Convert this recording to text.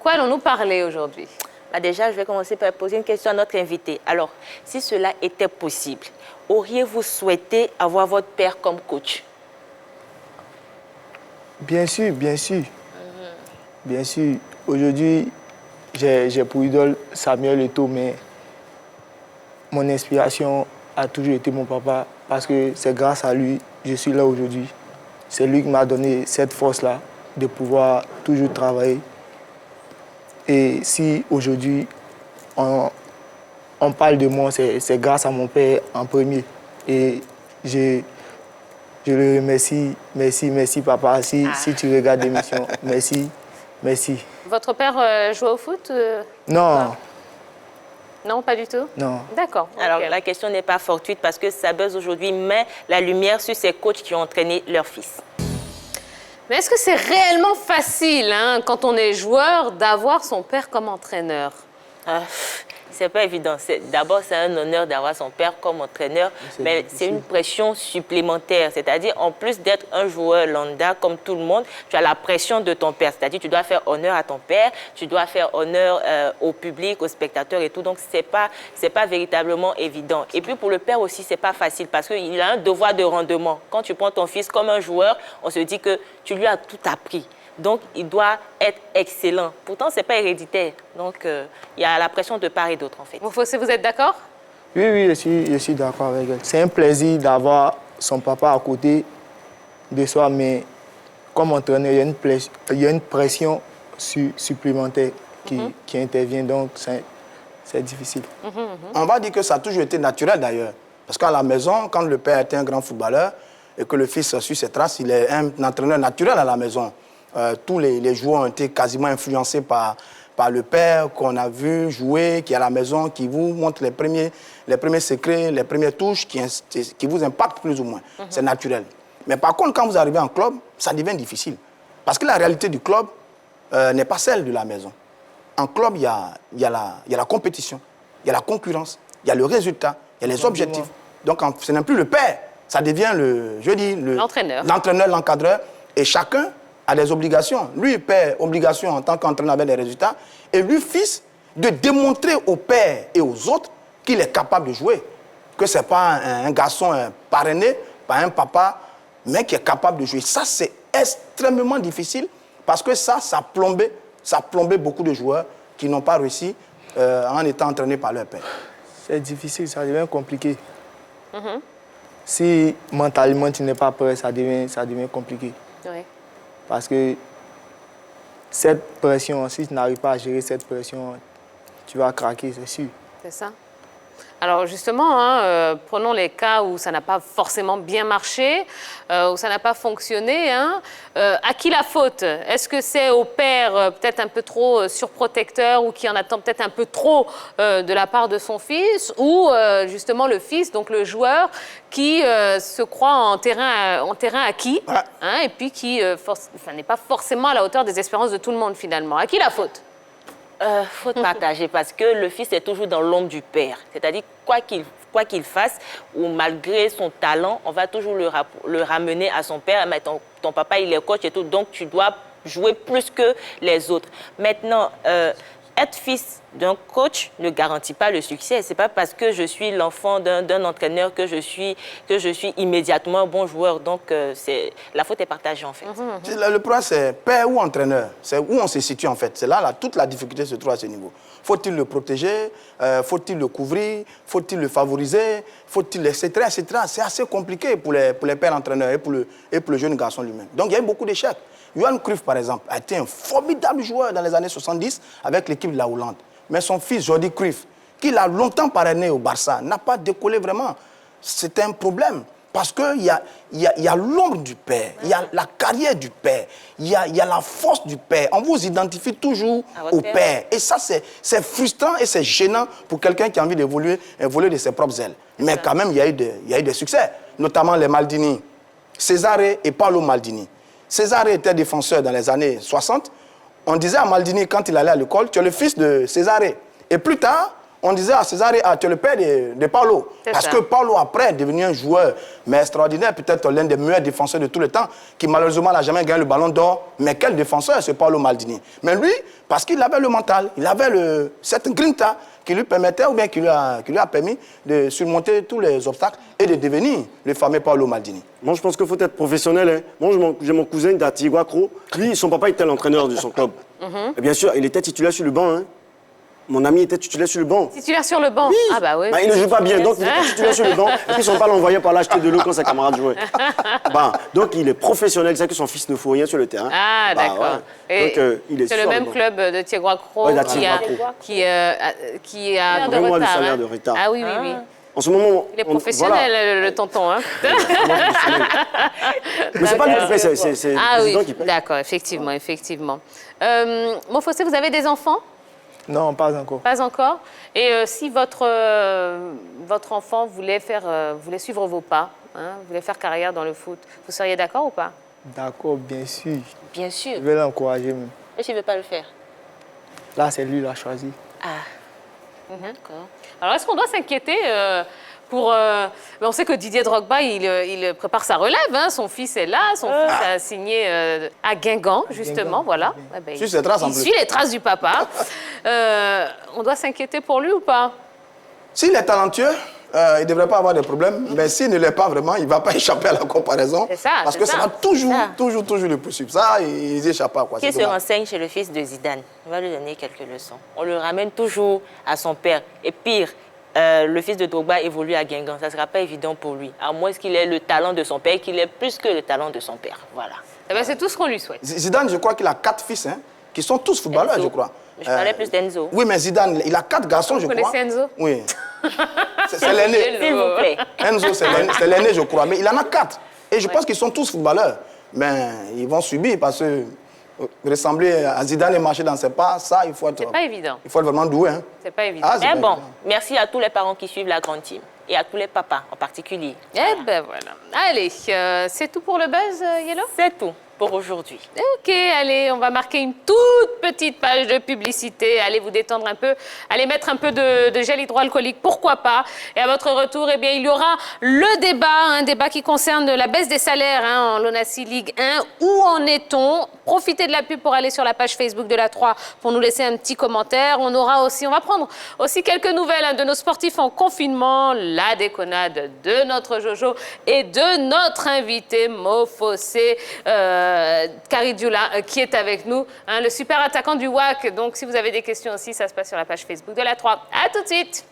quoi allons-nous parler aujourd'hui? Déjà, je vais commencer par poser une question à notre invité. Alors, si cela était possible, auriez-vous souhaité avoir votre père comme coach? Bien sûr, bien sûr. Bien sûr. Aujourd'hui, j'ai pour idole Samuel Eto'o, mais mon inspiration a toujours été mon papa parce que c'est grâce à lui que je suis là aujourd'hui. C'est lui qui m'a donné cette force-là de pouvoir toujours travailler. Et si aujourd'hui on parle de moi, c'est grâce à mon père en premier. Et je le remercie. Merci papa. Si tu regardes l'émission, merci. Votre père jouait au foot Non. Non, pas du tout? Non. D'accord. Alors, la question n'est pas fortuite parce que Sabuzz aujourd'hui met la lumière sur ces coachs qui ont entraîné leur fils. Mais est-ce que c'est réellement facile, quand on est joueur, d'avoir son père comme entraîneur? C'est pas évident. D'abord, c'est un honneur d'avoir son père comme entraîneur, mais c'est une pression supplémentaire. C'est-à-dire, en plus d'être un joueur lambda comme tout le monde, tu as la pression de ton père. C'est-à-dire, tu dois faire honneur à ton père, tu dois faire honneur au public, aux spectateurs et tout. Donc, c'est pas véritablement évident. Et puis, pour le père aussi, c'est pas facile parce qu'il a un devoir de rendement. Quand tu prends ton fils comme un joueur, on se dit que tu lui as tout appris. Donc, il doit être excellent. Pourtant, ce n'est pas héréditaire. Donc, il y a la pression de part et d'autre, en fait. Vous êtes d'accord? Oui, je suis d'accord avec elle. C'est un plaisir d'avoir son papa à côté de soi, mais comme entraîneur, il y a une pression supplémentaire qui intervient, donc c'est difficile. On va dire que ça a toujours été naturel, d'ailleurs. Parce qu'à la maison, quand le père était un grand footballeur et que le fils suit ses traces, il est un entraîneur naturel à la maison. Tous les joueurs ont été quasiment influencés par le père qu'on a vu jouer, qui est à la maison, qui vous montre les premiers secrets, les premières touches qui vous impactent plus ou moins. C'est naturel. Mais par contre, quand vous arrivez en club, ça devient difficile. Parce que la réalité du club n'est pas celle de la maison. En club, il y a la compétition, il y a la concurrence, il y a le résultat, il y a les objectifs. Donc, ce n'est plus le père, ça devient l'entraîneur, l'encadreur. Et chacun a des obligations. Lui, père, obligation en tant qu'entraîneur avec des résultats. Et lui, fils, de démontrer au père et aux autres qu'il est capable de jouer. Que ce n'est pas un garçon parrainé par un papa, mais qui est capable de jouer. Ça, c'est extrêmement difficile parce que ça a plombé beaucoup de joueurs qui n'ont pas réussi en étant entraînés par leur père. C'est difficile, ça devient compliqué. Si mentalement tu n'es pas prêt, ça devient compliqué. Oui. Parce que cette pression, si tu n'arrives pas à gérer cette pression, tu vas craquer, c'est sûr. C'est ça. Alors justement, prenons les cas où ça n'a pas forcément bien marché, où ça n'a pas fonctionné. À qui la faute? Est-ce que c'est au père peut-être un peu trop surprotecteur ou qui en attend peut-être un peu trop de la part de son fils, ou justement le fils, donc le joueur, qui se croit en terrain acquis, et puis qui n'est pas forcément à la hauteur des espérances de tout le monde finalement? À qui la faute? Faute partagée parce que le fils est toujours dans l'ombre du père. C'est-à-dire, quoi qu'il fasse, ou malgré son talent, on va toujours le ramener à son père. Mais ton papa, il est coach et tout, donc tu dois jouer plus que les autres. Maintenant, être fils d'un coach ne garantit pas le succès. Ce n'est pas parce que je suis l'enfant d'un entraîneur que je suis immédiatement un bon joueur. Donc, la faute est partagée, en fait. Le problème, c'est père ou entraîneur. C'est où on se situe, en fait. C'est là, toute la difficulté se trouve à ce niveau. Faut-il le protéger? Faut-il le couvrir? Faut-il le favoriser? Faut-il, etc., etc. C'est assez compliqué pour les pères entraîneurs et pour le jeune garçon lui-même. Donc, il y a eu beaucoup d'échecs. Johan Cruyff, par exemple, a été un formidable joueur dans les années 70 avec l'équipe de la Hollande. Mais son fils, Jordi Cruyff, qui l'a longtemps parrainé au Barça, n'a pas décollé vraiment. C'est un problème. Parce qu'il y a l'ombre du père, il y a la carrière du père, il y a la force du père. On vous identifie toujours au père. Et ça, c'est frustrant et c'est gênant pour quelqu'un qui a envie d'évoluer de ses propres ailes. Mais quand même, il y a eu des succès, notamment les Maldini, Cesare et Paolo Maldini. Cesare était défenseur dans les années 60. On disait à Maldini, quand il allait à l'école, tu es le fils de Cesare. Et plus tard, on disait à César, tu es le père de Paulo. Parce ça. que Paulo, après, est devenu un joueur, mais extraordinaire, peut-être l'un des meilleurs défenseurs de tous les temps, qui malheureusement n'a jamais gagné le ballon d'or. Mais quel défenseur, c'est Paulo Maldini. Mais lui, parce qu'il avait le mental, il avait cette grinta qui lui permettait, ou bien qui lui a permis de surmonter tous les obstacles et de devenir le fameux Paulo Maldini. Moi, je pense qu'il faut être professionnel. Hein. Moi, j'ai mon cousin d'Antigua Cro. Lui, son papa était l'entraîneur de son club. Et bien sûr, il était titulaire sur le banc. Hein. Mon ami était titulaire sur le banc. Titulaire sur le banc? Oui. Ah bah oui. Bah, il ne joue pas bien, donc il était titulaire sur le banc. Et puis son père l'envoyait par là acheter de l'eau quand ses camarades jouaient. Bah, donc il est professionnel, il sait que son fils ne fout rien sur le terrain. Ah bah, d'accord. Ouais. Donc il est c'est le même club de Tieguacro Ouais, qui a de Vraiment retard. le salaire de retard. Ah oui, oui, oui. En ce moment, Il est professionnel, le tonton. Hein. Mais c'est pas lui qui paye, c'est Ah le oui, président qui paye. d'accord, effectivement, effectivement. Mofossé, vous avez des enfants? Non, pas encore. Pas encore. Et si votre enfant voulait suivre vos pas, hein, voulait faire carrière dans le foot, vous seriez d'accord ou pas? D'accord, bien sûr. Bien sûr. Je vais l'encourager même. Et tu ne veux pas le faire? Là, c'est lui qui l'a choisi. Ah. D'accord. Alors, est-ce qu'on doit s'inquiéter on sait que Didier Drogba, il prépare sa relève. Hein. Son fils est là. Son fils a signé à Guingamp, justement. Voilà. Eh ben, Suit ses traces, en il plus. suit les traces du papa. On doit s'inquiéter pour lui ou pas? S'il est talentueux, il ne devrait pas avoir de problème. Mais s'il ne l'est pas vraiment, il ne va pas échapper à la comparaison. C'est ça, parce c'est que ça ça. va toujours le poursuivre. Ça, ils échappent pas. Quoi. Qui C'est se dommage. renseigne chez le fils de Zidane, on va lui donner quelques leçons. On le ramène toujours à son père. Et pire, le fils de Drogba évolue à Guingamp. Ça ne sera pas évident pour lui. À moins qu'il ait le talent de son père, qu'il ait plus que le talent de son père. Voilà. Eh ben, c'est tout ce qu'on lui souhaite. Zidane, je crois qu'il a 4 fils, hein, qui sont tous footballeurs, Enzo. je crois. Je parlais plus d'Enzo. Oui, mais Zidane, il a 4 garçons, je Vous crois. connaissez Enzo? Oui. C'est l'aîné. S'il vous plaît. Enzo, c'est l'aîné, je crois. Mais il en a 4. Et je pense qu'ils sont tous footballeurs. Mais ils vont subir parce que ressembler à Zidane et marcher dans ses pas, ça, il faut être... C'est pas évident. Il faut être vraiment doué. Hein. C'est pas évident. Ah, c'est Mais pas bon, évident. merci à tous les parents qui suivent la grande team. Et à tous les papas en particulier. Eh ben voilà. Allez, c'est tout pour le buzz, Yellow? C'est tout pour aujourd'hui. Ok, allez, on va marquer une toute petite page de publicité. Allez vous détendre un peu. Allez mettre un peu de gel hydroalcoolique, pourquoi pas. Et à votre retour, eh bien, il y aura le débat, un débat qui concerne la baisse des salaires en LONASI Ligue 1. Où en est-on? Profitez de la pub pour aller sur la page Facebook de la 3 pour nous laisser un petit commentaire. On va prendre aussi quelques nouvelles de nos sportifs en confinement, la déconnade de notre Jojo et de notre invité Mofossé. Karidjoula qui est avec nous, hein, le super attaquant du WAC. Donc, si vous avez des questions aussi, ça se passe sur la page Facebook de la 3. À tout de suite.